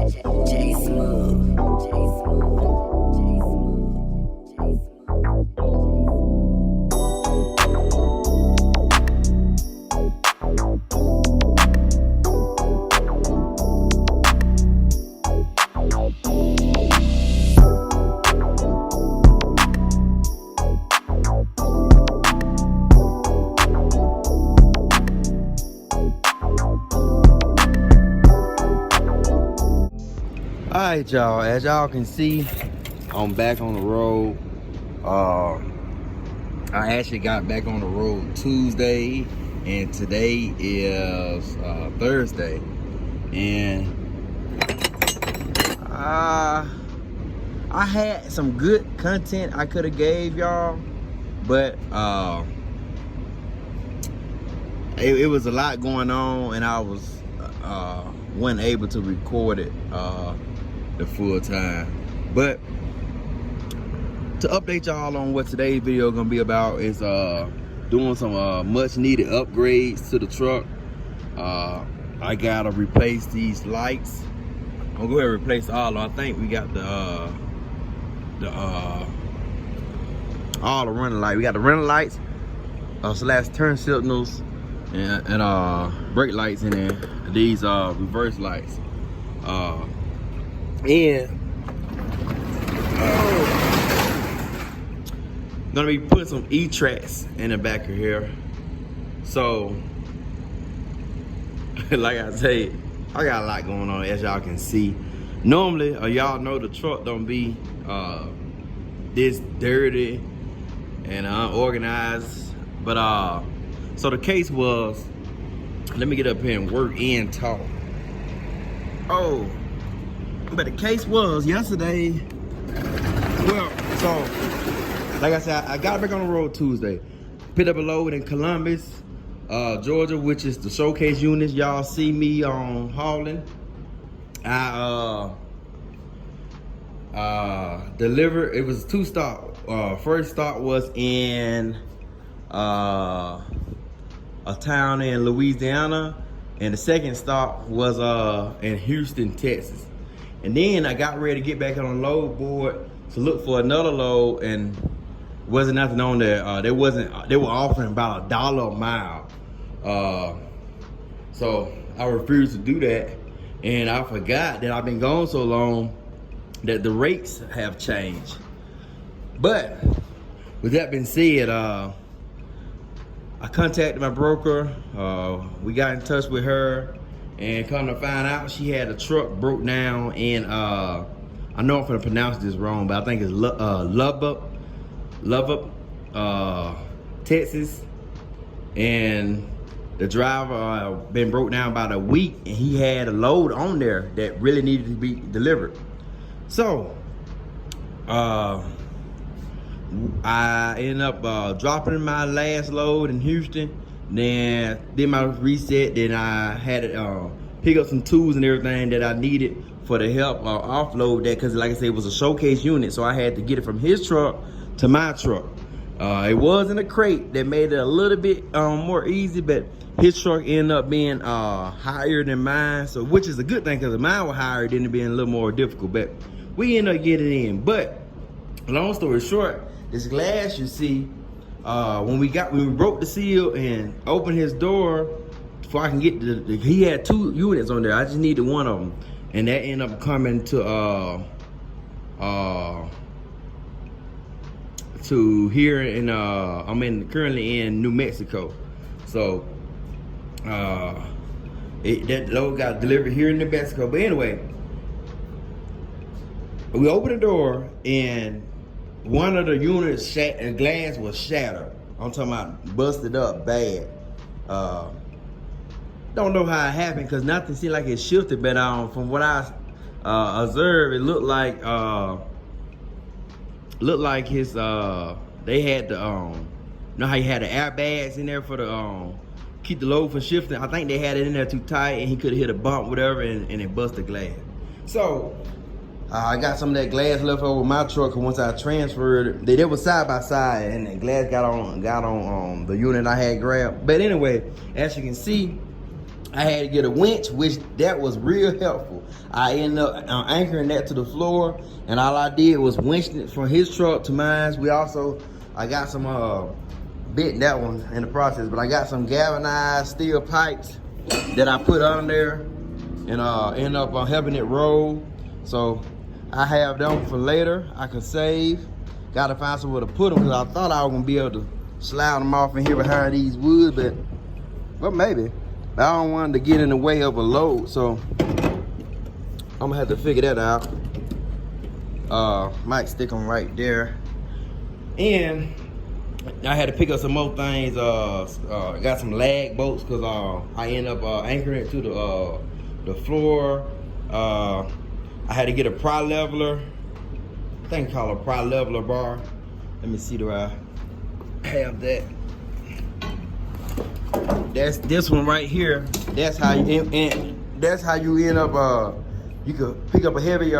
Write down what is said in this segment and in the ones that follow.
J Smooth. Alright, y'all, as y'all can see, I'm back on the road. I actually got back on the road Tuesday, and today is Thursday. And I had some good content I could have gave y'all, but it was a lot going on, and I was wasn't able to record it the full time. But to update y'all on what today's video gonna be about is doing some much needed upgrades to the truck. I gotta replace these lights. I'm gonna go ahead and replace all of them. I think we got all the running lights. We got the running lights, slash turn signals, and brake lights in there. These reverse lights. Gonna be putting some E-tracks in the back of here. So, like I say, I got a lot going on, as y'all can see. Normally, y'all know the truck don't be this dirty and unorganized, but so the case was, let me get up here and work and talk. Oh, but the case was yesterday. Well, so like I said, I got back on the road Tuesday. Picked up a load in Columbus, Georgia, which is the showcase units y'all see me on hauling. I delivered. It was 2 stops. First stop was in a town in Louisiana, and the second stop was in Houston, Texas. And then I got ready to get back on the load board to look for another load, and wasn't nothing on there. They were offering about $1 a mile. So I refused to do that, and I forgot that I've been gone so long that the rates have changed. But with that being said, I contacted my broker. We got in touch with her, and come to find out, she had a truck broke down in I know I'm gonna pronounce this wrong, but I think it's Lubbock, Texas. And the driver been broke down about a week, and he had a load on there that really needed to be delivered. So I ended up dropping my last load in Houston. Then did my reset. Then I had to pick up some tools and everything that I needed for the help offload that, because like I said, it was a showcase unit, so I had to get it from his truck to my truck. It was in a crate that made it a little bit more easy, but his truck ended up being higher than mine, so which is a good thing, because mine was higher, then it being a little more difficult. But we ended up getting it in. But long story short, this glass you see, when we broke the seal and opened his door, before I can get he had 2 units on there. I just needed one of them, and that ended up coming to here in I'm currently in New Mexico. So that load got delivered here in New Mexico. But anyway, we opened the door, and one of the units glass was shattered. I'm talking about busted up bad. Don't know how it happened, because nothing seemed like it shifted, but from what I observed, it looked like his they had the you know how you had the airbags in there for the keep the load from shifting. I think they had it in there too tight, and he could have hit a bump, whatever, and it busted glass. So I got some of that glass left over with my truck, and once I transferred, they were side by side, and the glass got on the unit I had grabbed. But anyway, as you can see, I had to get a winch, which that was real helpful. I ended up anchoring that to the floor, and all I did was winching it from his truck to mine. I got some, bit that one in the process, but I got some galvanized steel pipes that I put on there and end up helping it roll. So I have them for later. I can save. Gotta find somewhere to put them, because I thought I was gonna be able to slide them off in here behind these woods, but maybe. I don't want to get in the way of a load, so I'm gonna have to figure that out. Might stick them right there. And I had to pick up some more things. Got some lag bolts, because I end up anchoring it to the floor. I had to get a pry leveler. I think it's called a pry leveler bar. Let me see, do I have that? That's this one right here. That's how you end up. You could pick up a heavy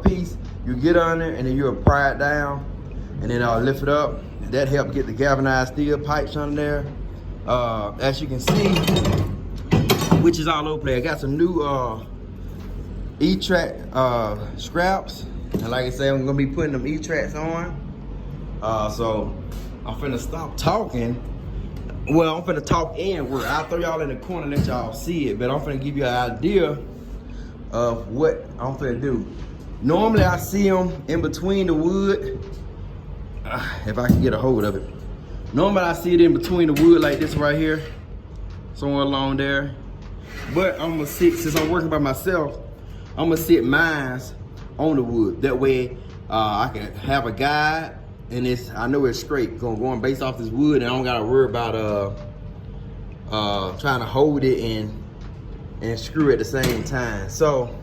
piece. You get on it, and then you'll pry it down, and then lift it up. That helped get the galvanized steel pipes on there. As you can see, which is all over there. I got some new E-track scraps, and like I said, I'm gonna be putting them E-tracks on. So I'm finna stop talking. Well, I'm finna talk inward. I'll throw y'all in the corner and let y'all see it, but I'm finna give you an idea of what I'm finna do. Normally, I see them in between the wood. If I can get a hold of it. Normally, I see it in between the wood like this right here, somewhere along there. But I'm gonna sit, since I'm working by myself, I'm gonna sit mines on the wood. That way, I can have a guide. And I know it's straight, going based off this wood, and I don't gotta worry about trying to hold it and screw at the same time. So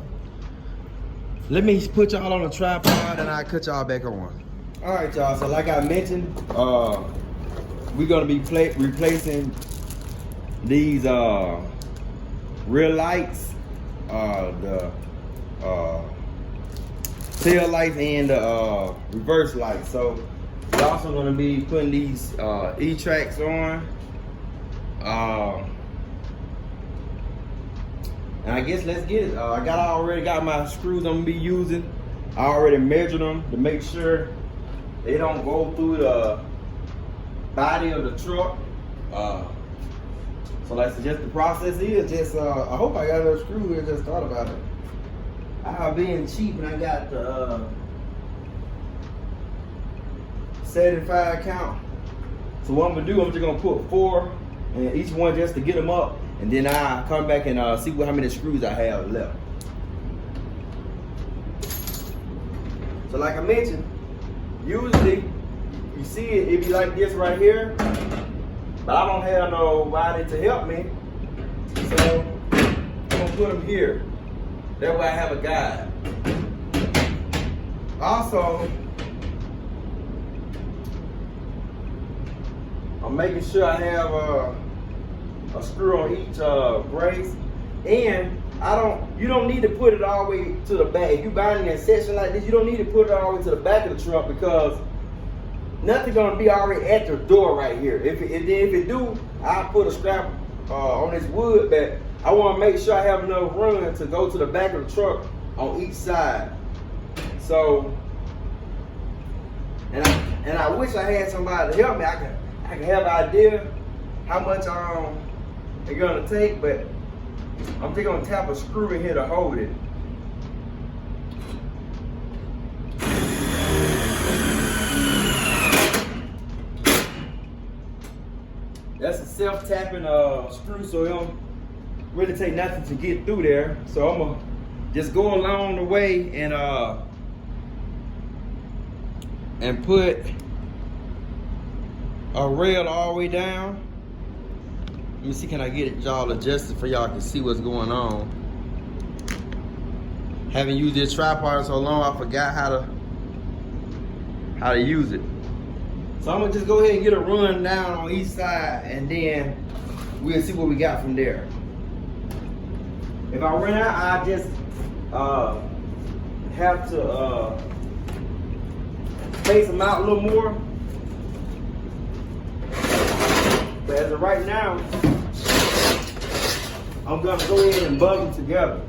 let me put y'all on a tripod and I'll cut y'all back on. All right, y'all, so like I mentioned, we're gonna be replacing these rear lights, the tail lights and the reverse lights. So we're also going to be putting these E-tracks on. And I guess let's get it. I already got my screws I'm going to be using. I already measured them to make sure they don't go through the body of the truck. So like I suggest the process is just, I hope I got enough screws here, just thought about it. I being cheap, and I got the 75 count. So what I'm gonna do, I'm just gonna put 4 in each one just to get them up, and then I come back and see how many screws I have left. So like I mentioned, usually you see it be like this right here, but I don't have nobody to help me, so I'm gonna put them here. That way I have a guide. Also, I'm making sure I have a screw on each brace, and you don't need to put it all the way to the back. If you buying in a section like this, you don't need to put it all the way to the back of the truck, because nothing's gonna be already at the door right here. If it do, I'll put a strap on this wood, but I want to make sure I have enough room to go to the back of the truck on each side. So, and I wish I had somebody to help me. I can have an idea how much it's gonna take, but I'm just gonna tap a screw in here to hold it. That's a self-tapping screw, so it don't really take nothing to get through there. So I'm gonna just go along the way and put a rail all the way down. Let me see, can I get it y'all adjusted for y'all can see what's going on. Haven't used this tripod so long, I forgot how to use it. So I'm gonna just go ahead and get a run down on each side, and then we'll see what we got from there. If I run out, I just have to space them out a little more. But as of right now, I'm gonna go ahead and bug them together.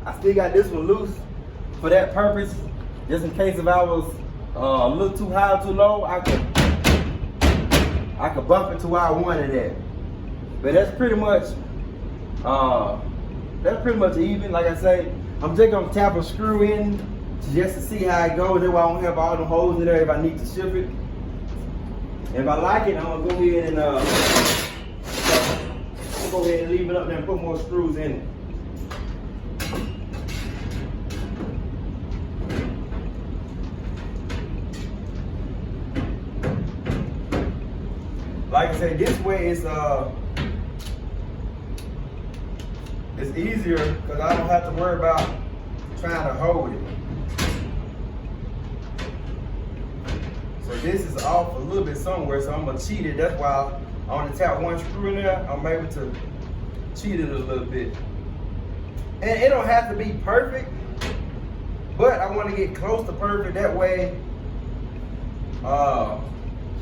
I still got this one loose for that purpose, just in case if I was a little too high or too low, I could bump it to where I wanted it. But that's pretty much even. Like I say, I'm just gonna tap a screw in just to see how it goes. That way I don't have all the holes in there if I need to shift it. And if I like it, I'm gonna go ahead and leave it up there and put more screws in it. Like I said, this way it's easier because I don't have to worry about trying to hold it. So this is off a little bit somewhere, so I'm gonna cheat it. That's why I only tap one screw in there. I'm able to cheat it a little bit. And it don't have to be perfect, but I want to get close to perfect. That way,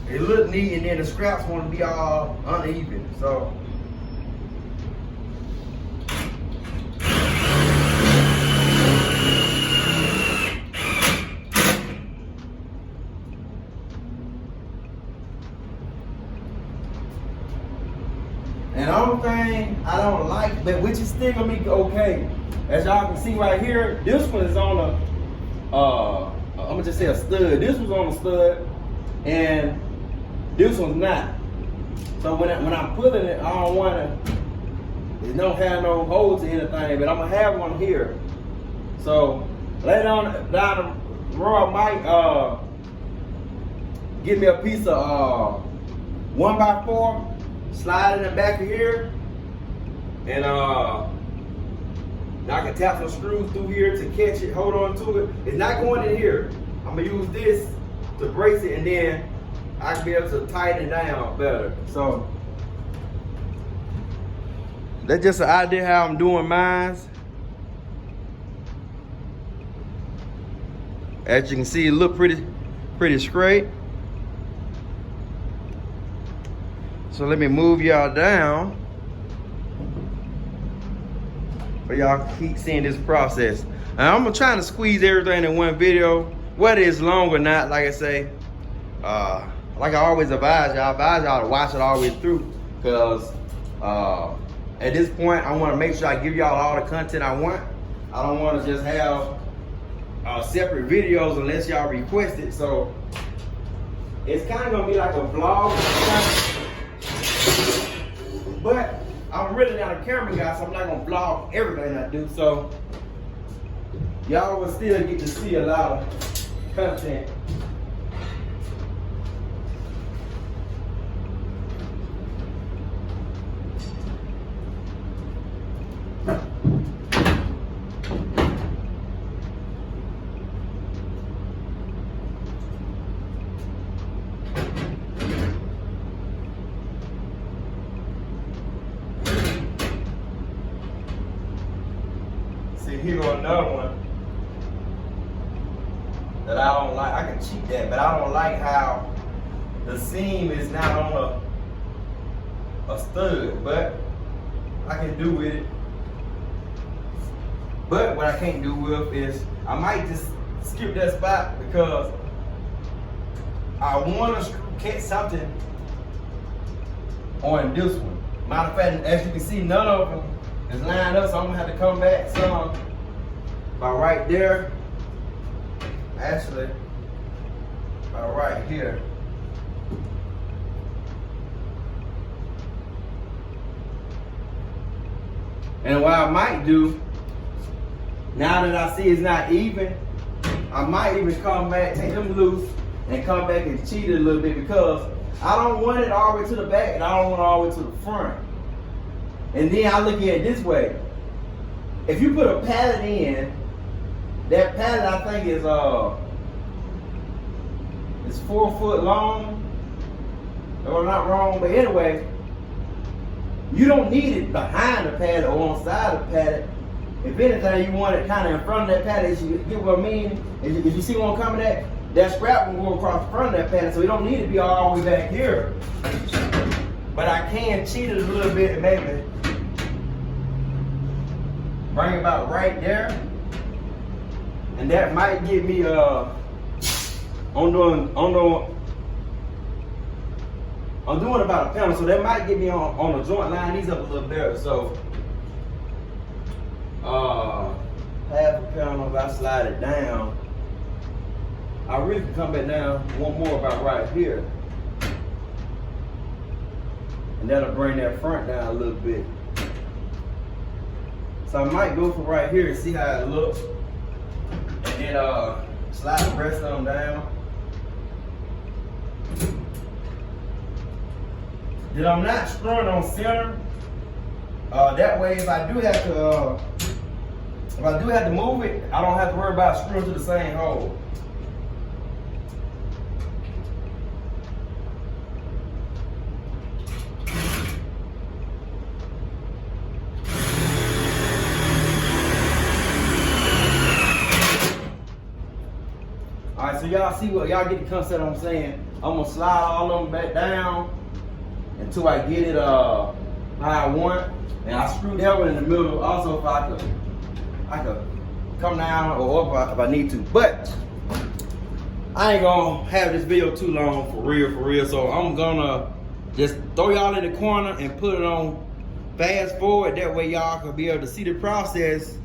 it look neat, and then the scraps want to be all uneven. So and the only thing I don't like, but which is still gonna be okay, as y'all can see right here, this one is on a I'm gonna just say a stud. This was on a stud, and this one's not. So when I'm pulling it, I don't wanna, it don't have no holes or anything, but I'm gonna have one here. So later on down the road, I might get me a piece of 1x4, slide it in the back of here, and I can tap some screws through here to catch it, hold on to it. It's not going in here. I'm gonna use this to brace it, and then I can be able to tighten it down better. So that's just an idea how I'm doing mine. As you can see, it look pretty straight. So let me move y'all down for y'all keep seeing this process. And I'm gonna try to squeeze everything in one video, whether it's long or not. Like I say, like I always advise y'all to watch it all the way through, because at this point I want to make sure I give y'all all the content I want. I don't want to just have separate videos unless y'all request it. So it's kind of gonna be like a vlog, but I'm really not a camera guy, so I'm not gonna vlog everything I do. So y'all will still get to see a lot of content. Here go another one that I don't like. I can cheat that, but I don't like how the seam is not on a stud, but I can do with it. But what I can't do with is I might just skip that spot because I want to catch something on this one. Matter of fact, as you can see, none of them is lined up, so I'm gonna have to come back some. About right there, actually, about right here. And what I might do, now that I see it's not even, I might even come back, take them loose, and come back and cheat it a little bit, because I don't want it all the way to the back and I don't want it all the way to the front. And then I look at it this way. If you put a pallet in, that pallet I think is 4 foot long. If I'm not wrong, but anyway, you don't need it behind the pallet or on the side of the pallet. If anything, you want it kind of in front of that pallet. You get what I mean? If you see where I'm coming at, that scrap will go across the front of that pallet, so you don't need to be all the way back here. But I can cheat it a little bit and maybe bring it about right there. And that might get me I'm doing about a pound, so that might get me on the joint, line these up a little better. So half a pound, if I slide it down, I really can come back down one more about right here. And that'll bring that front down a little bit. So I might go for right here and see how it looks. And then slide the rest of them down. Then I'm not screwing on center. That way, if I do have to move it, I don't have to worry about screwing to the same hole. Alright, so y'all see what y'all get the concept I'm saying. I'm gonna slide all of them back down until I get it how I want. And I screw that one in the middle also if I could come down or up if I need to. But I ain't gonna have this video too long for real. So I'm gonna just throw y'all in the corner and put it on fast forward. That way y'all can be able to see the process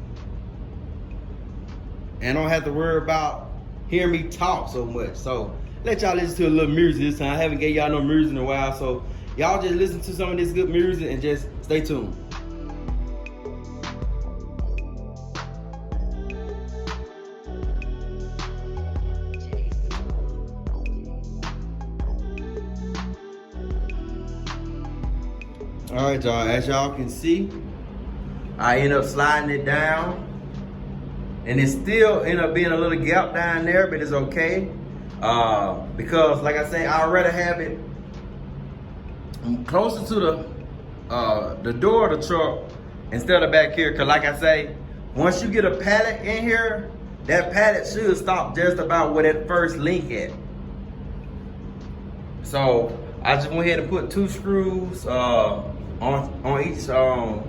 and don't have to worry about hearing me talk so much. So let y'all listen to a little music this time. I haven't gave y'all no music in a while, so y'all just listen to some of this good music and just stay tuned. All right, y'all, as y'all can see, I end up sliding it down. And it still end up being a little gap down there, but it's okay. Because like I say, I'd rather have it closer to the door of the truck instead of back here. Cause like I say, once you get a pallet in here, that pallet should stop just about where that first link at. So I just went ahead and put 2 screws on each stud.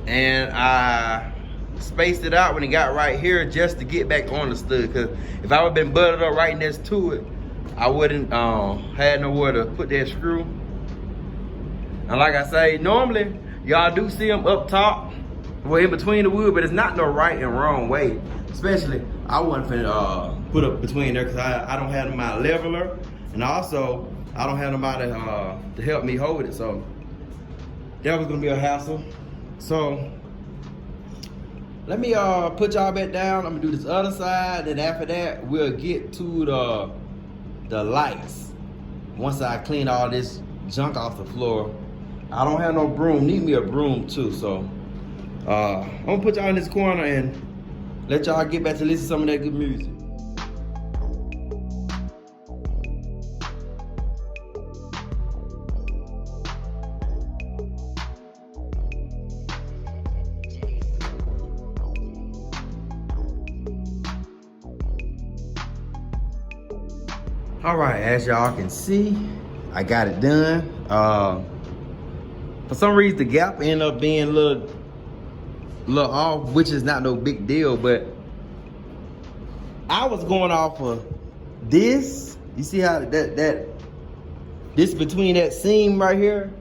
And I spaced it out when it got right here just to get back on the stud. Cause if I would have been butted up right next to it, I wouldn't had nowhere to put that screw. And like I say, normally y'all do see them up top, well in between the wood, but it's not no right and wrong way. Especially I wasn't finna put up between there, cause I don't have my leveler, and also I don't have nobody to help me hold it. So that was gonna be a hassle. So let me put y'all back down. I'm gonna do this other side, and after that we'll get to the lights. Once I clean all this junk off the floor. I don't have no broom, need me a broom too. So I'm gonna put y'all in this corner and let y'all get back to listen to some of that good music. All right, as y'all can see, I got it done. For some reason, the gap ended up being a little off, which is not no big deal, but I was going off of this. You see how this between that seam right here,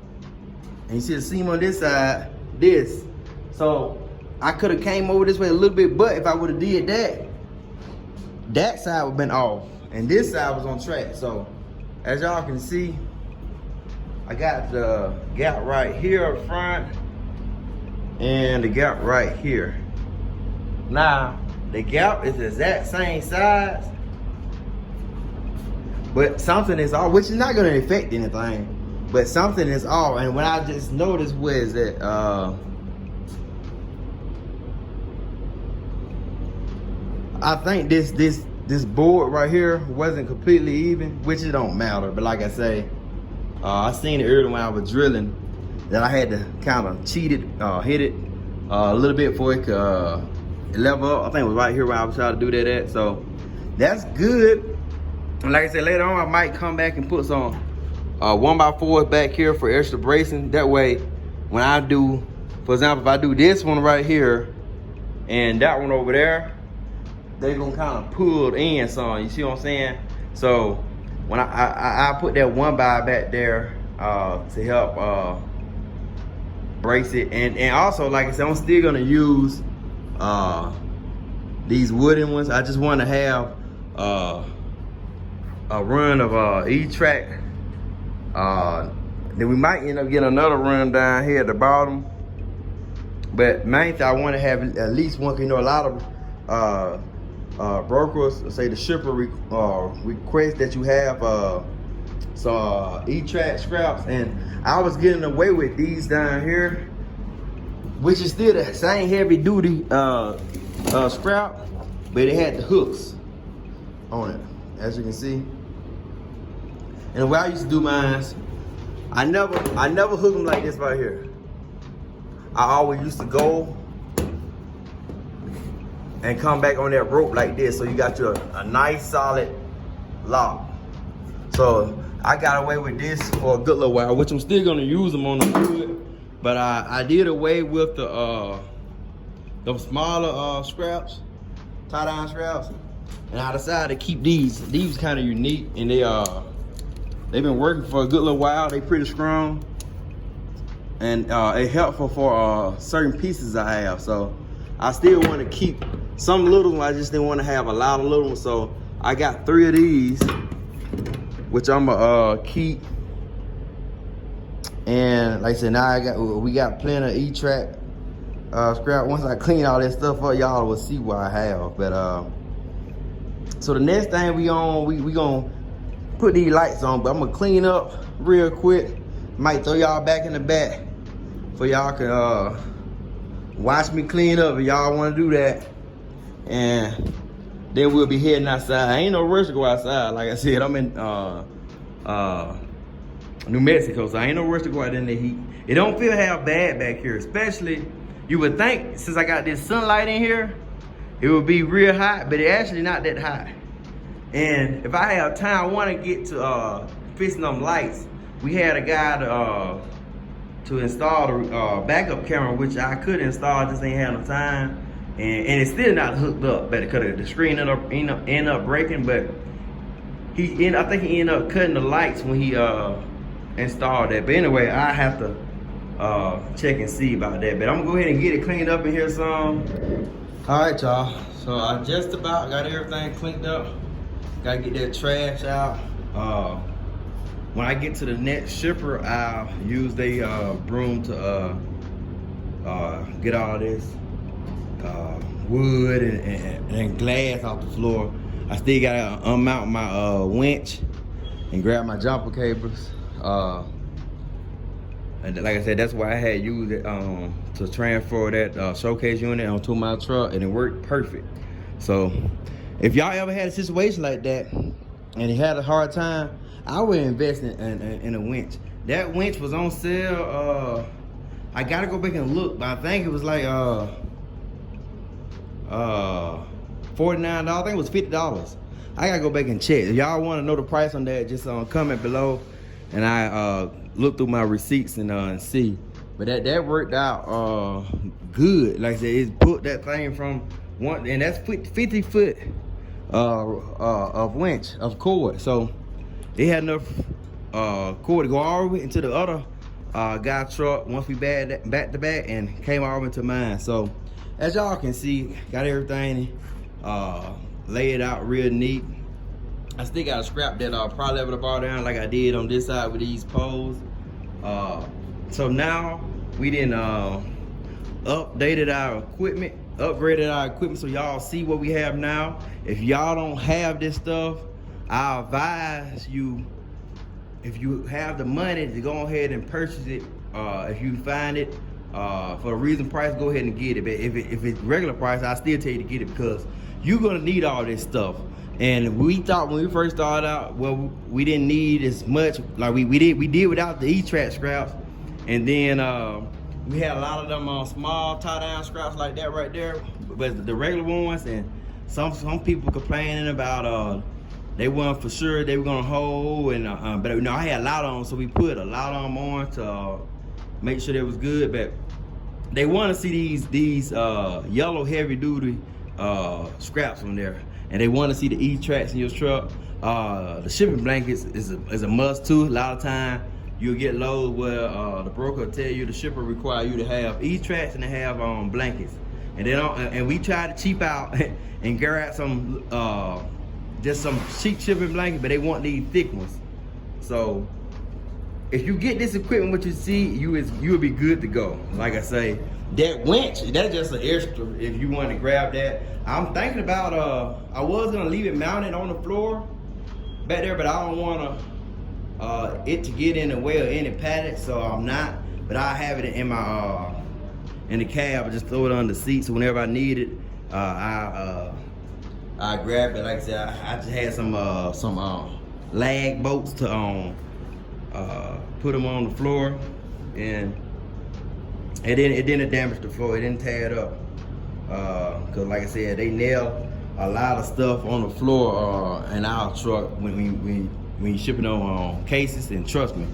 and you see the seam on this side, this. So I could have came over this way a little bit, but if I would have did that, that side would have been off. And this side was on track. So as y'all can see, I got the gap right here up front and the gap right here. Now, the gap is the exact same size, but something is off, which is not gonna affect anything, but something is off. And when I just noticed was that, I think this board right here wasn't completely even, which it don't matter. But like I say, I seen it earlier when I was drilling that I had to kind of cheat it, hit it a little bit before it could level up. I think it was right here where I was trying to do that at. So that's good. And like I said, later on I might come back and put some 1x4s back here for extra bracing. That way, when I do, for example, if I do this one right here and that one over there, they're gonna kind of pull in some, you see what I'm saying? So when I put that 1x back there to help brace it. And also, like I said, I'm still gonna use these wooden ones. I just wanna have a run of E-Track. Then we might end up getting another run down here at the bottom. But main thing, I wanna have at least one, you know, a lot of brokers, say the shipper request that you have some E-Track scraps, and I was getting away with these down here, which is still the same heavy duty scrap, but it had the hooks on it, as you can see. And the way I used to do mine, I never hook them like this right here. I always used to go and come back on that rope like this, so you got your a nice solid lock. So I got away with this for a good little while, which I'm still gonna use them on the wood, but I did away with the smaller scraps, tie down scraps, and I decided to keep these. These kind of unique, and they've been working for a good little while. They pretty strong, and it helpful for certain pieces I have. So I still want to keep some little ones. I just didn't want to have a lot of little ones. So I got 3 of these, which I'm gonna keep. And like I said, now we got plenty of E-Track scrap. Once I clean all that stuff up, y'all will see what I have. But so the next thing we gonna put these lights on, but I'm gonna clean up real quick. Might throw y'all back in the back for y'all can watch me clean up if y'all want to do that, and then we'll be heading outside. Ain't no rush to go outside. Like I said, I'm in New Mexico, so I ain't no rush to go out in the heat. It don't feel half bad back here, especially, you would think since I got this sunlight in here, it would be real hot, but it actually not that hot. And if I have time, I want to get to fixing them lights. We had a guy to install the backup camera, which I could install, just ain't had no time, and it's still not hooked up. But because the screen end up breaking, but I think he ended up cutting the lights when he installed that. But anyway, I have to check and see about that. But I'm gonna go ahead and get it cleaned up in here some. All right, y'all. So I just about got everything cleaned up. Gotta get that trash out. When I get to the next shipper, I'll use the broom to get all this wood and glass off the floor. I still gotta unmount my winch and grab my jumper cables. And like I said, that's why I had used it to transfer that showcase unit onto my truck, and it worked perfect. So if y'all ever had a situation like that and you had a hard time, I would invest in a winch. That winch was on sale. I gotta go back and look, but I think it was like $49. I think it was $50. I gotta go back and check. If y'all want to know the price on that, just comment below, and I look through my receipts and see. But that worked out good. Like I said, it put that thing from one, and that's 50 foot of winch of cord. So it had enough cord to go all the way into the other guy's truck once we back to back, and came all into mine. So as y'all can see, got everything laid out real neat. I still got to scrap that probably level the bar down like I did on this side with these poles. So now we didn't updated our equipment, upgraded our equipment, so y'all see what we have now. If y'all don't have this stuff, I advise you, if you have the money, to go ahead and purchase it. If you find it for a reasonable price, go ahead and get it. But if it's regular price, I still tell you to get it, because you're gonna need all this stuff. And we thought when we first started out, well, we didn't need as much. Like we did without the E-Track scraps, and then we had a lot of them small tie down scraps like that right there, but the regular ones. And some people complaining about they weren't for sure they were gonna hold, and but you know, I had a lot of them, so we put a lot of them on to make sure they was good. But they want to see these yellow heavy duty scraps on there, and they want to see the E-Tracks in your truck. The shipping blankets is a must too. A lot of time you'll get loads where the broker will tell you, the shipper require you to have E-Tracks and to have blankets, and they don't. And we try to cheap out and grab some just some cheap shipping blankets, but they want these thick ones. So if you get this equipment, what you see, you'll be good to go. Like I say, that winch, that's just an extra if you want to grab that. I'm thinking about I was gonna leave it mounted on the floor back there, but I don't want it to get in the way of any paddock, so I'm not. But I have it in my in the cab. I just throw it on the seat, so whenever I need it, I grab it. Like I said, I just had some lag bolts to put them on the floor, and it didn't damage the floor. It didn't tear it up, cause like I said, they nail a lot of stuff on the floor in our truck when you ship it on cases. And trust me,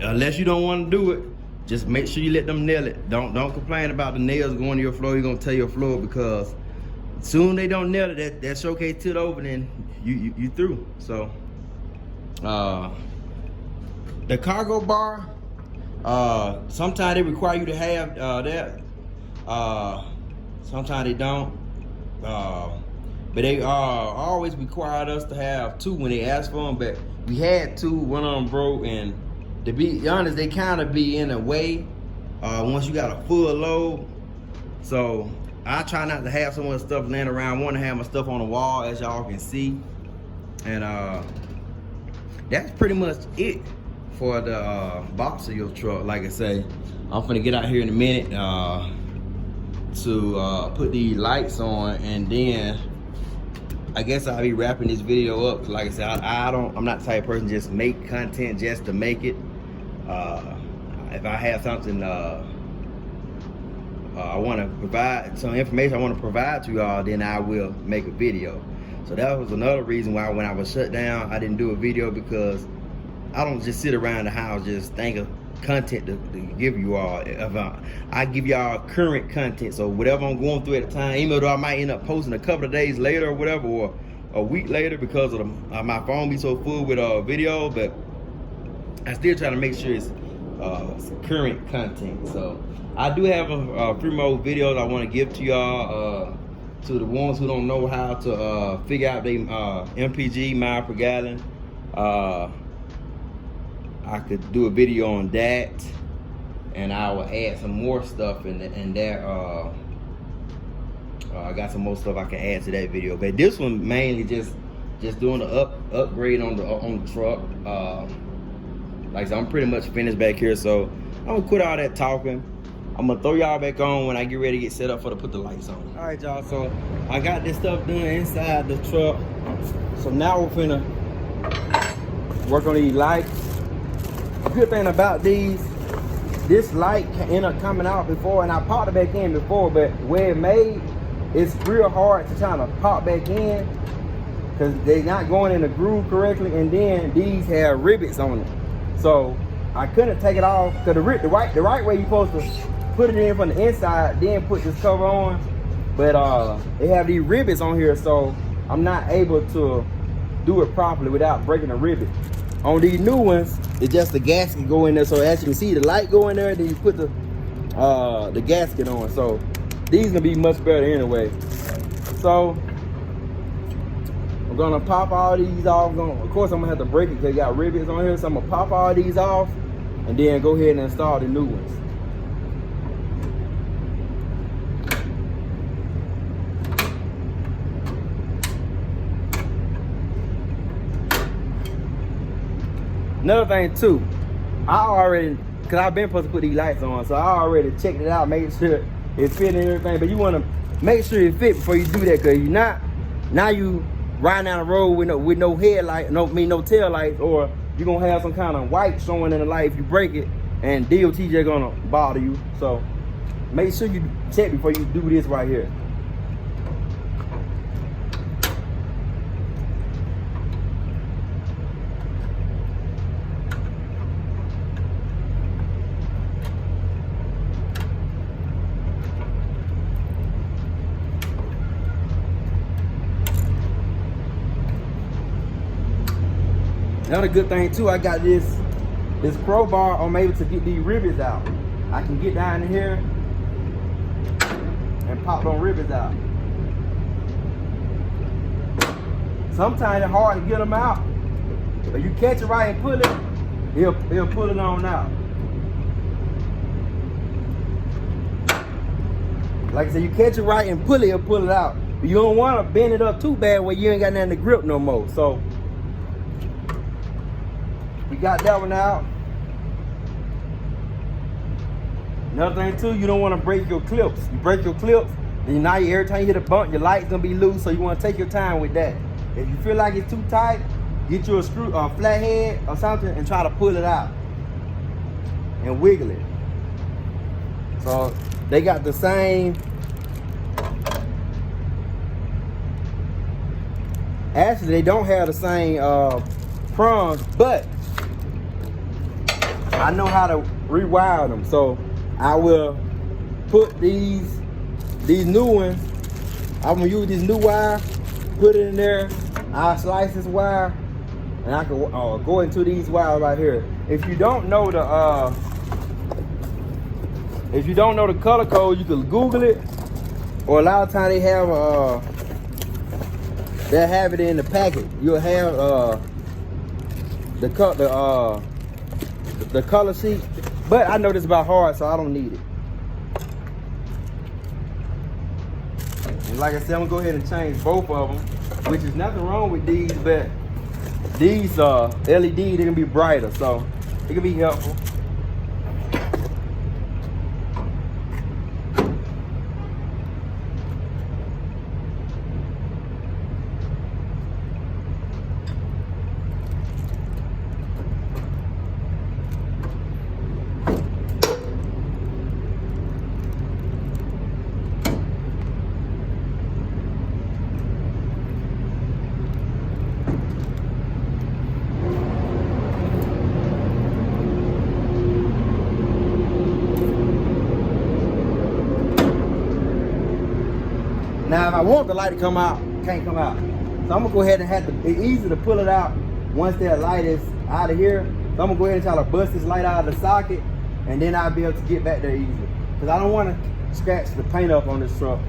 unless you don't want to do it, just make sure you let them nail it. Don't complain about the nails going to your floor. You're gonna tear your floor, because soon they don't nail it, that showcase tilt over, then you through. So the cargo bar, sometimes they require you to have that. Sometimes they don't. But they always required us to have two when they asked for them. But we had two, one of them broke, and to be honest, they kind of be in a way once you got a full load. So I try not to have so much stuff laying around. I want to have my stuff on the wall, as y'all can see. And that's pretty much it for the box of your truck. Like I say, I'm finna get out here in a minute to put these lights on, and then I guess I'll be wrapping this video up. Like I said, I'm not the type of person just make content just to make it. If I have something I want to provide, some information I want to provide to y'all, then I will make a video. So that was another reason why when I was shut down, I didn't do a video, because I don't just sit around the house just think of content to give you all. I give y'all current content, so whatever I'm going through at the time, even though I might end up posting a couple of days later or whatever, or a week later, because of my phone be so full with video, but I still try to make sure it's current content. So I do have a few more videos I want to give to y'all, to the ones who don't know how to figure out their MPG, mile per gallon. I could do a video on that, and I will add some more stuff in there. I got some more stuff I can add to that video, but this one mainly just doing the upgrade on the truck. Like I said, I'm pretty much finished back here, so I'm gonna quit all that talking. I'm gonna throw y'all back on when I get ready to get set up for to put the lights on. All right, y'all, so I got this stuff done inside the truck. So now we're finna work on these lights. The good thing about these, this light can end up coming out before, and I popped it back in before, but where it made, it's real hard to try to pop back in, because they're not going in the groove correctly, and then these have rivets on it. So I couldn't take it off, because the right way you're supposed to put it in from the inside, then put this cover on. But they have these rivets on here, so I'm not able to do it properly without breaking a rivet. On these new ones, it's just the gasket go in there, so as you can see, the light go in there, then you put the gasket on. So these gonna be much better anyway. So I'm gonna pop all these off. Of course, I'm gonna have to break it because it got rivets on here. So I'm gonna pop all these off and then go ahead and install the new ones. Another thing too, cause I've been supposed to put these lights on, so I already checked it out, made sure it fit and everything. But you wanna make sure it fit before you do that, cause now you riding down the road with no headlight, no tail lights, or you're gonna have some kind of white showing in the light if you break it, and DOT just gonna bother you. So make sure you check before you do this right here. Another good thing too, I got this crowbar. I'm able to get these rivets out. I can get down in here and pop them rivets out. Sometimes it's hard to get them out, but you catch it right and pull it, he'll pull it on out. Like I said, you catch it right and pull it, he'll pull it out. But you don't want to bend it up too bad where you ain't got nothing to grip no more. So we got that one out. Another thing too, you don't want to break your clips. You break your clips, then now every time you hit a bump, your light's gonna be loose, so you want to take your time with that. If you feel like it's too tight, get you a flathead or something and try to pull it out and wiggle it. So they got the same. Actually, they don't have the same prongs, but I know how to rewire them. So I will put these new ones. I'm gonna use this new wire, put it in there. I'll slice this wire, and I can go into these wires right here. If you don't know the color code, you can Google it, or a lot of times they'll have it in the packet. You'll have the color sheet, but I know this about hard, so I don't need it. And like I said, I'm gonna go ahead and change both of them, which is nothing wrong with these, but these LED, they're gonna be brighter, so it can be helpful. Now, if I want the light to come out, can't come out. So I'm gonna go ahead and it's easy to pull it out once that light is out of here. So I'm gonna go ahead and try to bust this light out of the socket, and then I'll be able to get back there easy. Because I don't want to scratch the paint up on this truck.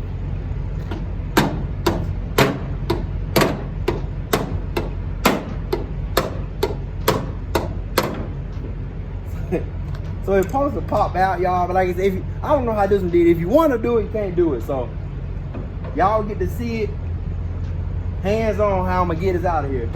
So it's supposed to pop out, y'all. But like I said, I don't know how this one did. If you want to do it, you can't do it. So y'all get to see it hands on how I'm gonna get this out of here.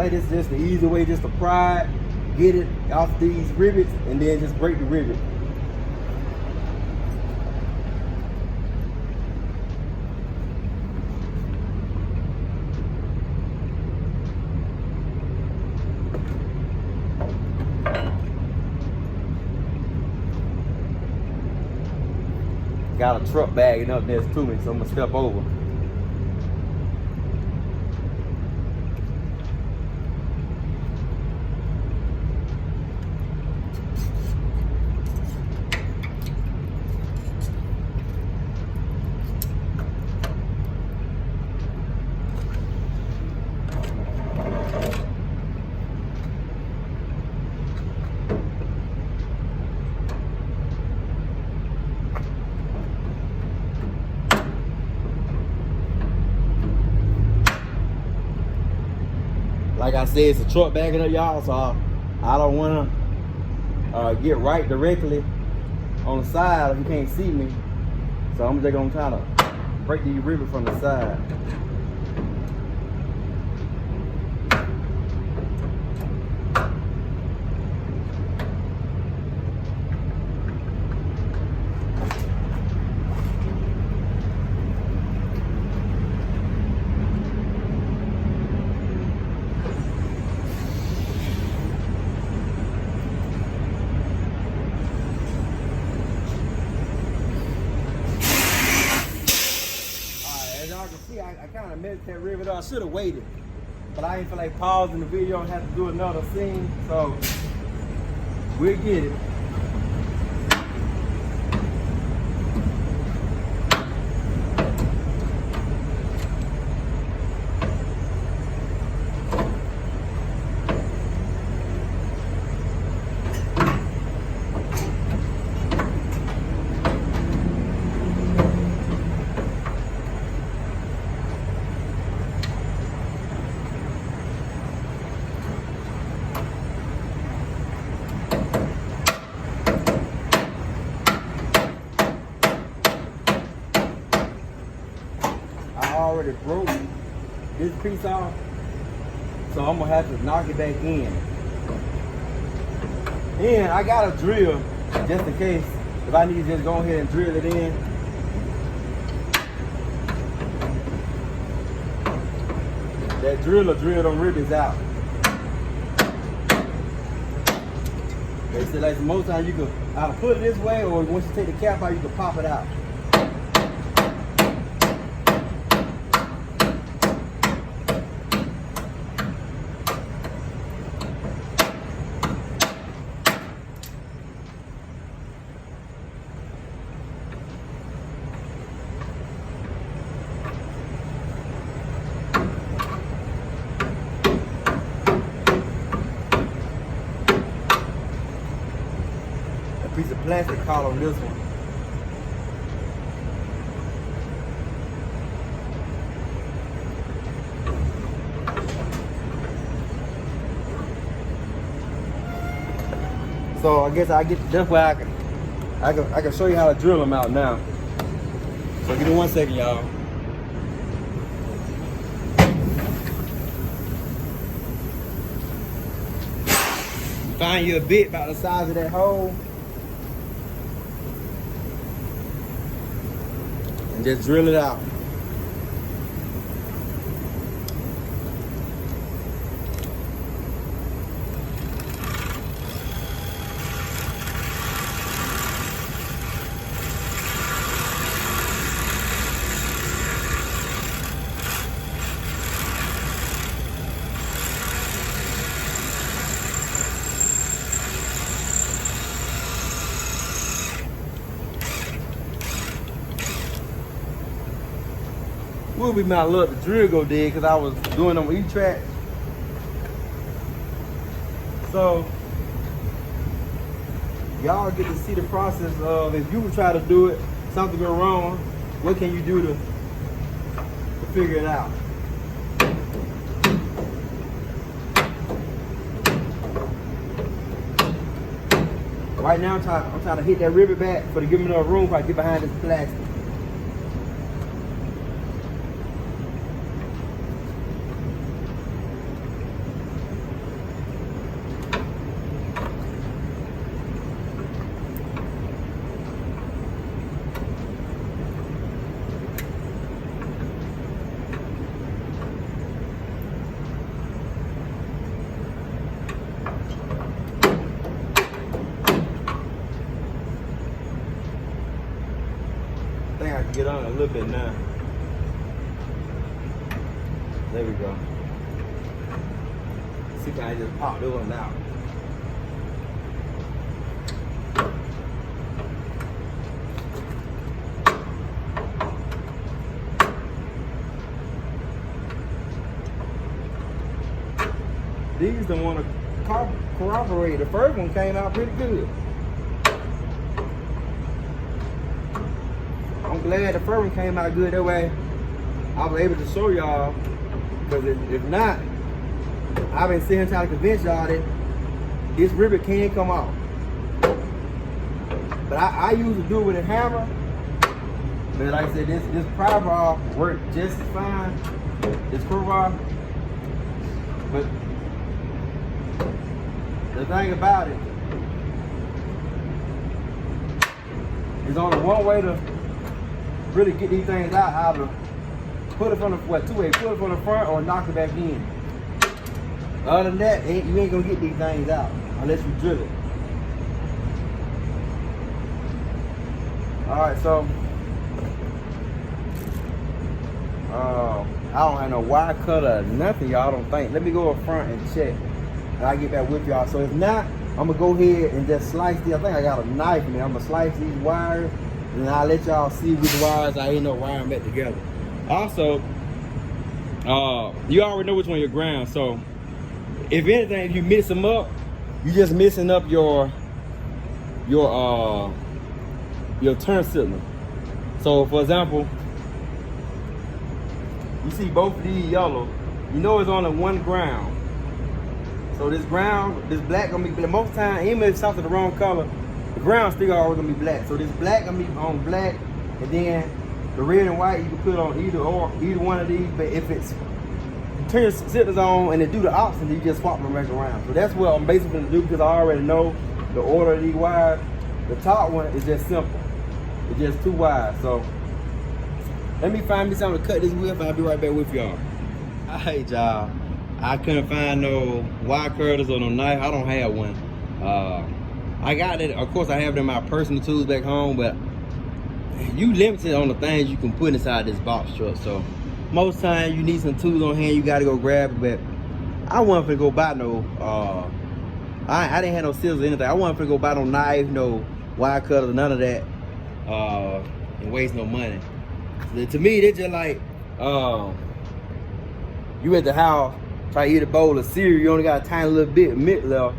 think this is just the easy way just to pry it, get it off these rivets, and then just break the rivet. Got a truck bagging up next to me, so I'm gonna step over. Like I said, it's a truck backing up, y'all, so I don't want to get right directly on the side if you can't see me. So I'm just going to try to break the rivet from the side. I kind of messed that rivet up. I should have waited, but I didn't feel like pausing the video and have to do another scene, so we'll get it. Already broke this piece off, so I'm gonna have to knock it back in. And I got a drill just in case if I need to just go ahead and drill it in. That drill will drill them rivets out. They said like most times you can either put it this way, or once you take the cap out, you can pop it out. Piece of plastic caught on this one. So I guess that's why I can show you how to drill them out now. So give me 1 second, y'all. Find you a bit about the size of that hole. And just drill it out. Will be my luck the drill go dead because I was doing them E-track. So y'all get to see the process of if you would try to do it, something go wrong, what can you do to figure it out? Right now I'm trying to hit that rivet back for to give me enough room for I get behind this plastic. a little bit now. There we go. See if I just pop this one out. These don't want to corroborate. The first one came out pretty good. I'm glad the first one came out good. That way I was able to show y'all. Because if not, I've been sitting trying to convince y'all that this rivet can come off. But I usually do it with a hammer. But like I said, this pry bar worked just as fine. This screw bar. But the thing about it, there's only one way to really get these things out. Either put it from the two ways: put it from the front or knock it back in. Other than that, you ain't gonna get these things out unless you drill it. All right, so I don't have no wire cutter or nothing, y'all. Don't think. Let me go up front and check. And I'll get back with y'all. So if not, I'm gonna go ahead and just slice these. I think I got a knife in there. I'm gonna slice these wires and I'll let y'all see which wires I ain't no wire met together. Also, you already know which one your ground. So if anything, if you mix them up, you just mixing up your turn signal. So for example, you see both of these yellow, you know it's only one ground. So this ground, this black gonna be black. Most time, even if it's something the wrong color, the ground still always gonna be black. So this black gonna be on black, and then the red and white you can put on either one of these. But if it's turn your signals on and then do the opposite, you just swap them right around. So that's what I'm basically gonna do because I already know the order of these wires. The top one is just simple. It's just 2 wires. So let me find me something to cut this with. I'll be right back with y'all. All right, y'all. I couldn't find no wire cutters or no knife. I don't have one. I got it. Of course, I have it in my personal tools back home, but you limited on the things you can put inside this box truck. So most times you need some tools on hand, you got to go grab it. But I wasn't finna go buy no. I didn't have no scissors or anything. I wasn't finna go buy no knife, no wire cutters, none of that, and waste no money. To me, they're just like you at the house. Try to eat a bowl of cereal, you only got a tiny little bit of milk left.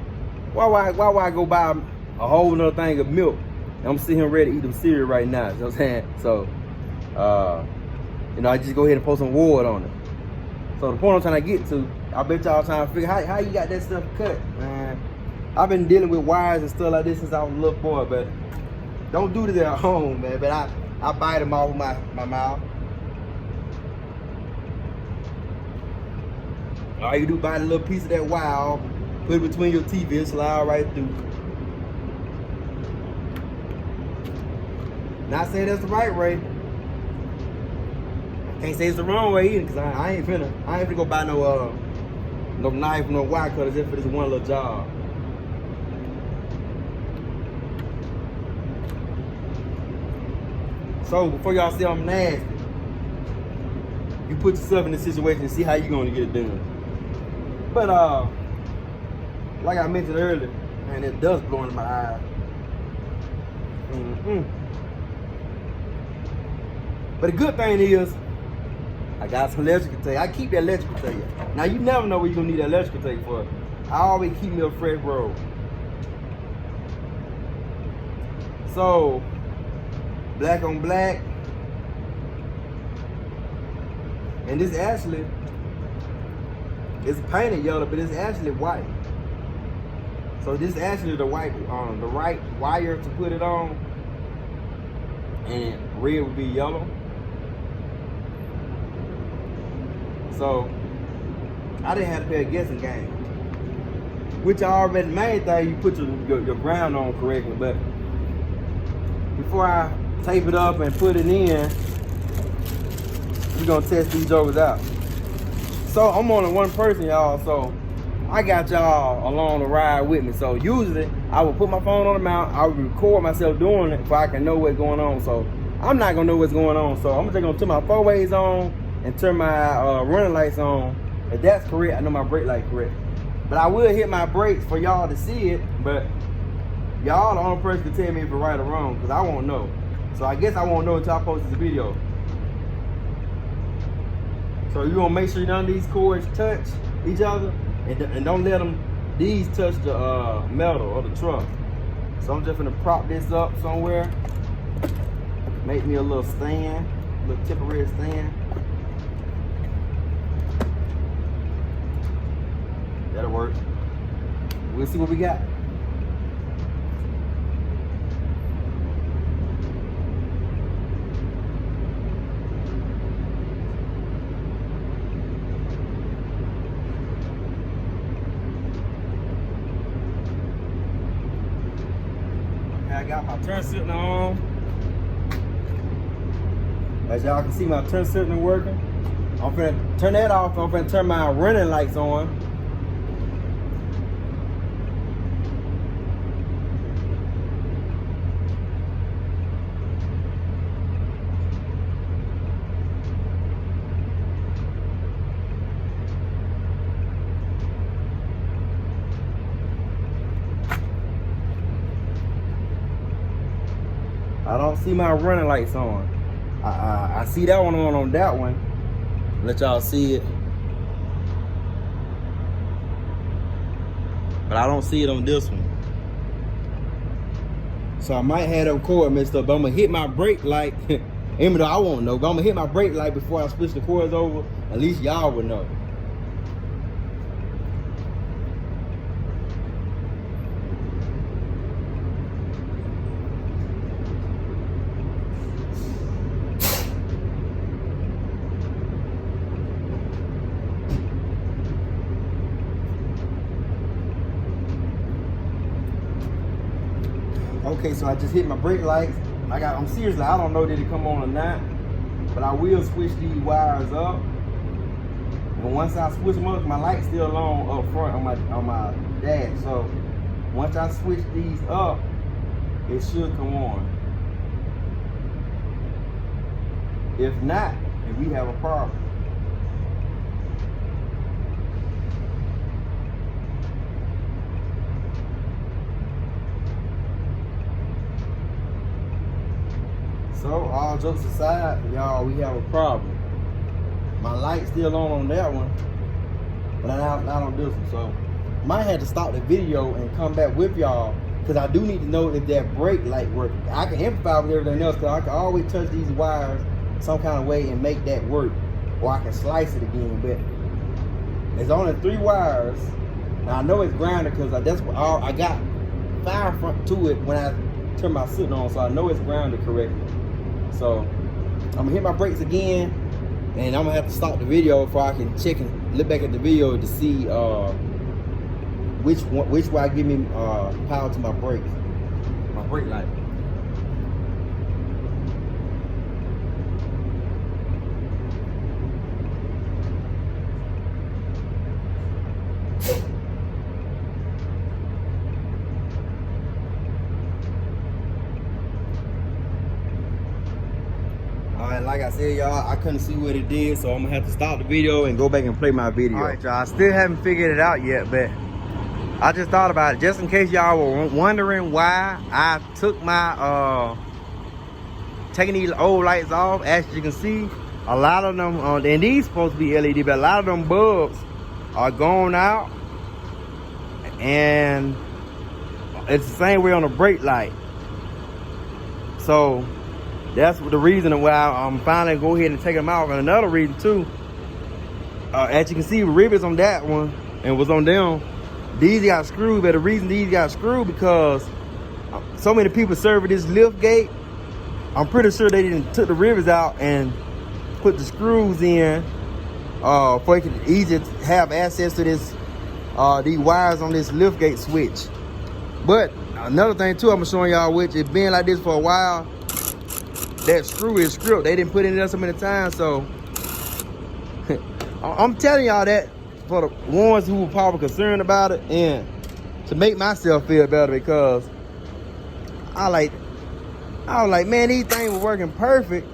Why I go buy a whole nother thing of milk? And I'm sitting here ready to eat them cereal right now. You know what I'm saying? So, I just go ahead and pour some water on it. So the point I'm trying to get to, I bet y'all trying to figure how you got that stuff cut, man. I've been dealing with wires and stuff like this since I was a little boy, but don't do this at home, man. But I bite them off with my mouth. All you do, bite a little piece of that wire off, put it between your teeth, and slide right through. Not saying that's the right way. Can't say it's the wrong way either, cause I ain't finna go buy no knife, no wire cutter just for this one little job. So before y'all say I'm nasty, you put yourself in the situation and see how you gonna get it done. But like I mentioned earlier, man, it does blow in my eyes. But the good thing is, I got some electrical tape. I keep that electrical tape. Now you never know what you're gonna need that electrical tape for. I always keep me a fresh roll. So, black on black. And this actually, it's painted yellow, but it's actually white. So this is actually the right wire to put it on, and red would be yellow. So I didn't have to play a guessing game, which I already main thing you put your ground on correctly. But before I tape it up and put it in, we're gonna test these jokers out. So I'm only one person, y'all, so I got y'all along the ride with me. So usually I would put my phone on the mount, I would record myself doing it so I can know what's going on. So I'm not gonna know what's going on. So I'm just gonna turn my 4-ways on and turn my running lights on. If that's correct, I know my brake light correct. But I will hit my brakes for y'all to see it, but y'all the only person to tell me if it's right or wrong, because I won't know. So I guess I won't know until I post this video. So you gonna make sure none of these cords touch each other, and don't let these touch the metal of the truck. So I'm just gonna prop this up somewhere. Make me a little stand, a little temporary stand. That'll work. We'll see what we got. Okay, I got my turn signal on. As y'all can see, my turn signal working. I'm finna turn that off. I'm finna turn my running lights on. I don't see my running lights on. I see that one on that one. Let y'all see it. But I don't see it on this one. So I might have them cord messed up, but I'm gonna hit my brake light. Even though I won't know, but I'm gonna hit my brake light before I switch the cords over. At least y'all would know. Okay, so I just hit my brake lights. I'm seriously, I don't know did it come on or not, but I will switch these wires up. And once I switch them up, my light's still on up front on my dash. So once I switch these up, it should come on. If not, then we have a problem. So all jokes aside, y'all, we have a problem. My light's still on that one, but not on this one. So might have to stop the video and come back with y'all, because I do need to know if that brake light works. I can improvise with everything else, because I can always touch these wires some kind of way and make that work, or I can slice it again. But there's only 3 wires. Now I know it's grounded because that's what I got fire front to it when I turn my signal on, so I know it's grounded correctly. So I'm gonna hit my brakes again, and I'm gonna have to stop the video before I can check and look back at the video to see which way give me power to my brakes, my brake light. Alright, like I said, y'all, I couldn't see what it did, so I'm gonna have to stop the video and go back and play my video. Alright, y'all, I still haven't figured it out yet, but I just thought about it just in case y'all were wondering why I took my taking these old lights off. As you can see, a lot of them and these supposed to be LED, but a lot of them bulbs are gone out, and it's the same way on the brake light. So that's the reason why I'm finally go ahead and take them out. And another reason too, as you can see, rivets on that one and was on them. These got screwed, but the reason these got screwed because so many people serving this lift gate. I'm pretty sure they didn't took the rivets out and put the screws in for it could easy to have access to this these wires on this lift gate switch. But another thing too, I'm showing y'all, which it's been like this for a while. That screw is screwed. They didn't put it in there so many times, so I'm telling y'all that for the ones who were probably concerned about it, and to make myself feel better, because I like I was like, man, these things were working perfect.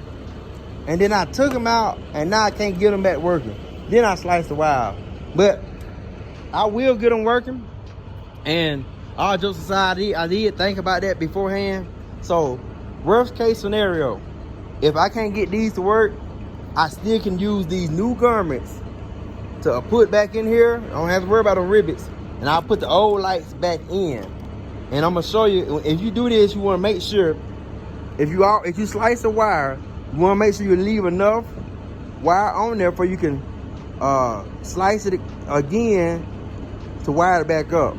And then I took them out, and now I can't get them back working. Then I sliced the wire. But I will get them working. And all jokes aside, I did think about that beforehand. So, worst case scenario, if I can't get these to work, I still can use these new garments to put back in here. I don't have to worry about the rivets. And I'll put the old lights back in. And I'm gonna show you, if you do this, you wanna make sure, if you slice the wire, you wanna make sure you leave enough wire on there for you can slice it again to wire it back up.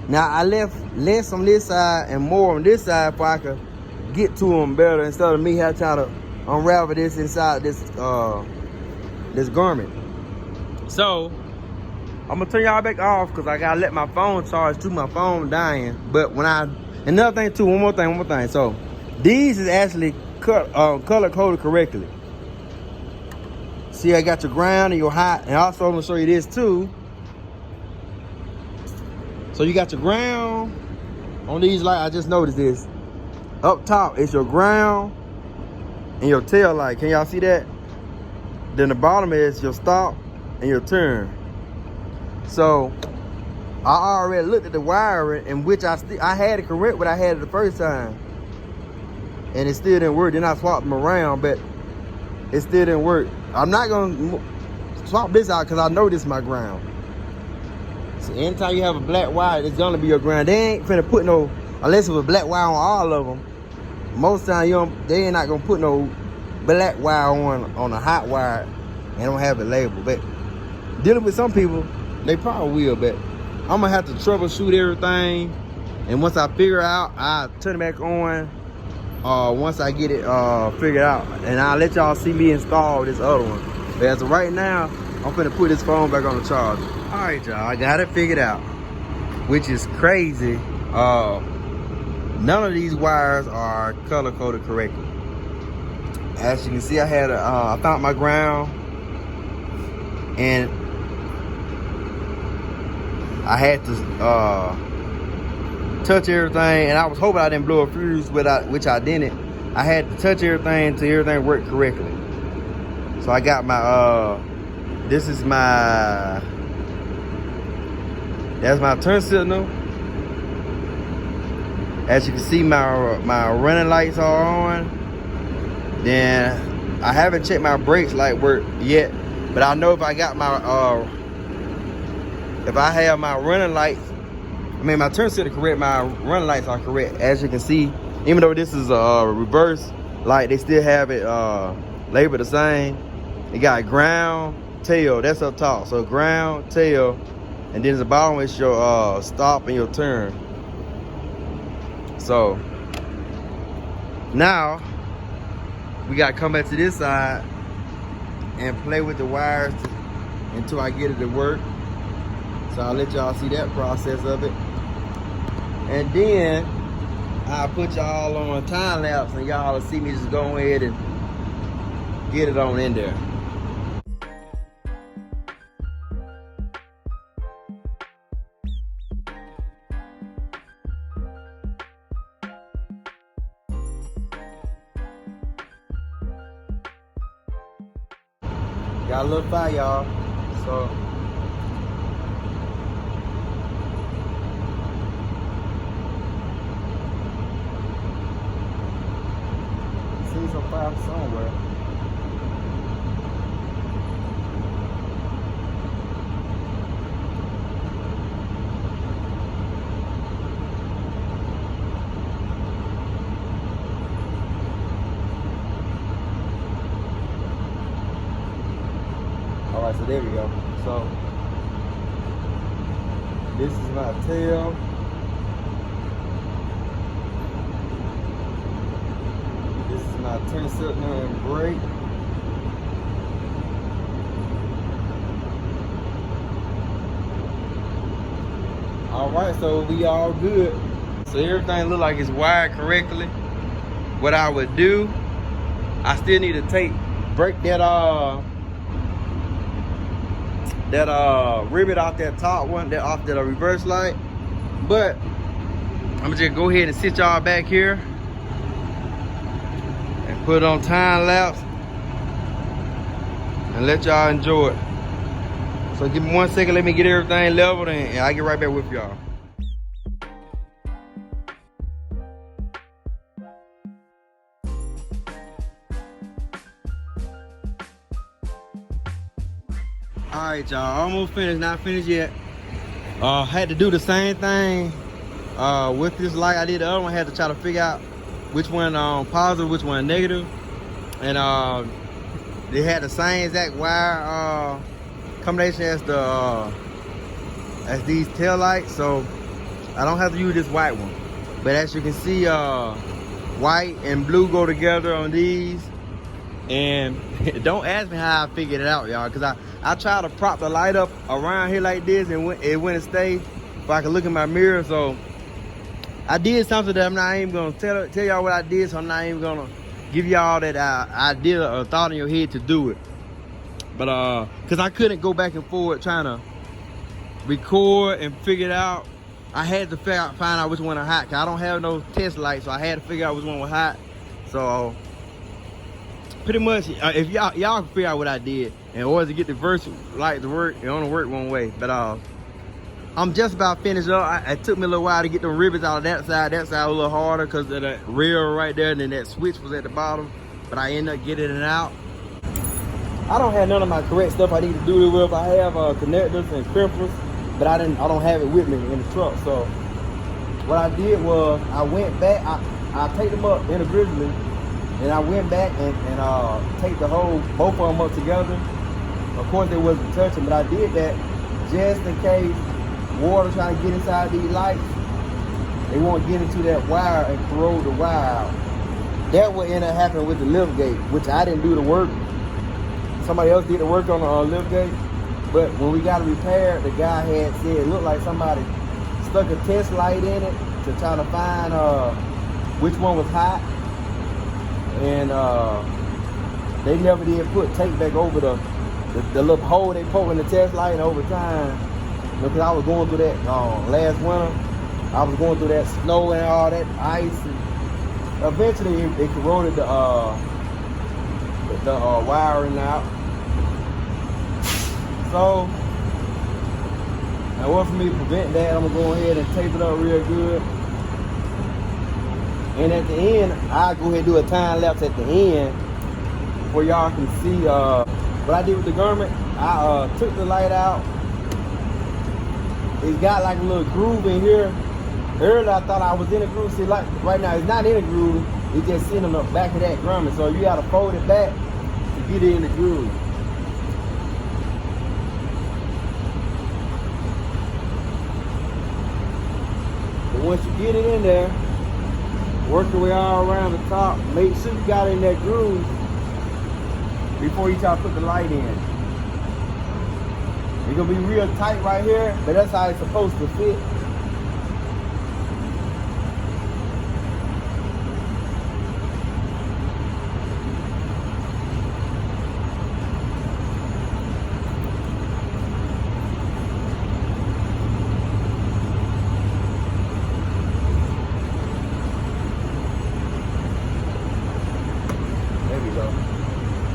Now I left less on this side and more on this side for I could get to them better instead of me having to unravel this inside this this garment. So I'm gonna turn y'all back off because I gotta let my phone charge too. My phone dying. But another thing too, one more thing. So these is actually color coded correctly. See, I got your ground and your hot, and also I'm gonna show you this too. So you got your ground on these lights. I just noticed this. Up top, it's your ground and your tail light. Can y'all see that? Then the bottom is your stop and your turn. So I already looked at the wiring, in which I had it correct what I had it the first time, and it still didn't work. Then I swapped them around, but it still didn't work. I'm not gonna swap this out because I know this is my ground. So anytime you have a black wire, it's gonna be your ground. They ain't finna put no, unless it's a black wire on all of them. Most time they ain't not gonna put no black wire on a hot wire and don't have it labeled. But dealing with some people, they probably will. But I'm gonna have to troubleshoot everything, and once I figure out, I turn it back on. Once I get it figured out, and I'll let y'all see me install this other one. But as of right now, I'm finna put this phone back on the charger. All right, y'all, I got it figured out, which is crazy. None of these wires are color coded correctly. As you can see, I found my ground, and I had to touch everything, and I was hoping I didn't blow a fuse, which I didn't. I had to touch everything until everything worked correctly. So I got my that's my turn signal. As you can see, my running lights are on. Then I haven't checked my brakes light work yet, but I know if I got my if I have my running lights, my turn signal correct, my running lights are correct. As you can see, even though this is a reverse light, they still have it labeled the same. It got ground, tail, that's up top. So ground, tail, and then the bottom is your stop and your turn. So now we gotta come back to this side and play with the wires until I get it to work. So I'll let y'all see that process of it. And then I'll put y'all on a time lapse and y'all will see me just go ahead and get it on in there. Got a little fire, y'all. So see some fire somewhere. Alright, so there we go. So this is my tail. This is my turn signal and brake. Alright, so we all good. So everything look like it's wired correctly. What I would do, I still need to break that rivet off that top one, off that reverse light. But I'm gonna just go ahead and sit y'all back here put it on time lapse, and let y'all enjoy it. So give me 1 second, let me get everything leveled, and I'll get right back with y'all. All right, y'all, almost finished, not finished yet. Had to do the same thing with this light. I did the other one, had to try to figure out which one positive, which one negative. And they had the same exact wire combination as these tail lights, so I don't have to use this white one. But as you can see, white and blue go together on these. And don't ask me how I figured it out, y'all, because I tried to prop the light up around here like this, and it wouldn't stay so I could look in my mirror. So I did something that I'm not even gonna tell y'all what I did, so I'm not even gonna give y'all that idea or thought in your head to do it. But because I couldn't go back and forth trying to record and figure it out, I had to find out which one was hot, because I don't have no test light, so I had to figure out which one was hot. So pretty much, if y'all can figure out what I did in order to get the verse light to work, it only worked one way. But I'm just about finished up. It took me a little while to get the ribbons out of that side. That side was a little harder because of that rail right there, and then that switch was at the bottom. But I ended up getting it out. I don't have none of my correct stuff I need to do it with. I have connectors and crimpers, but I don't have it with me in the truck. So what I did was I went back. I taped them up individually. And I went back and taped both of them up together. Of course, they wasn't touching, but I did that just in case water trying to get inside these lights. They won't get into that wire and corrode the wire out. That would end up happening with the lift gate, which I didn't do the work. Somebody else did the work on the lift gate. But when we got it repaired, the guy had said it looked like somebody stuck a test light in it to try to find which one was hot. And they never did put tape back over the little hole they poke in the test light. And over time, because I was going through that last winter, I was going through that snow and all that ice, and eventually it corroded the wiring out. So in order for me to prevent that, I'm gonna go ahead and tape it up real good. And at the end, I'll go ahead and do a time lapse at the end where y'all can see what I did with the garment. I took the light out. It's got like a little groove in here. Earlier I thought I was in a groove. See, like right now it's not in a groove. It's just sitting on the back of that garment. So you gotta fold it back to get it in the groove. But once you get it in there, work your way all around the top. Make sure you got it in that groove before you try to put the light in. It's gonna be real tight right here, but that's how it's supposed to fit.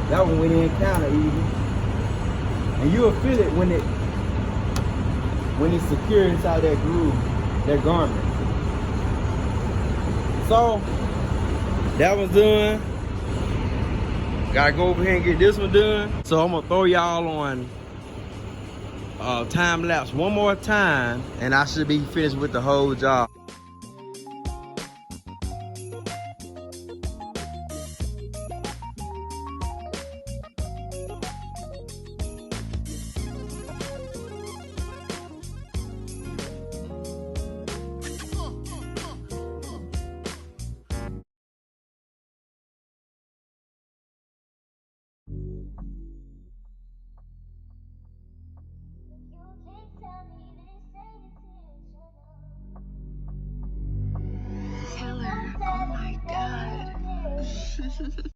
That one went in kind of easy. And you'll feel it when it's secure inside that groove, that garment. So, that one's done. Gotta go over here and get this one done. So I'm gonna throw y'all on time lapse one more time, and I should be finished with the whole job. Killer. Oh my god.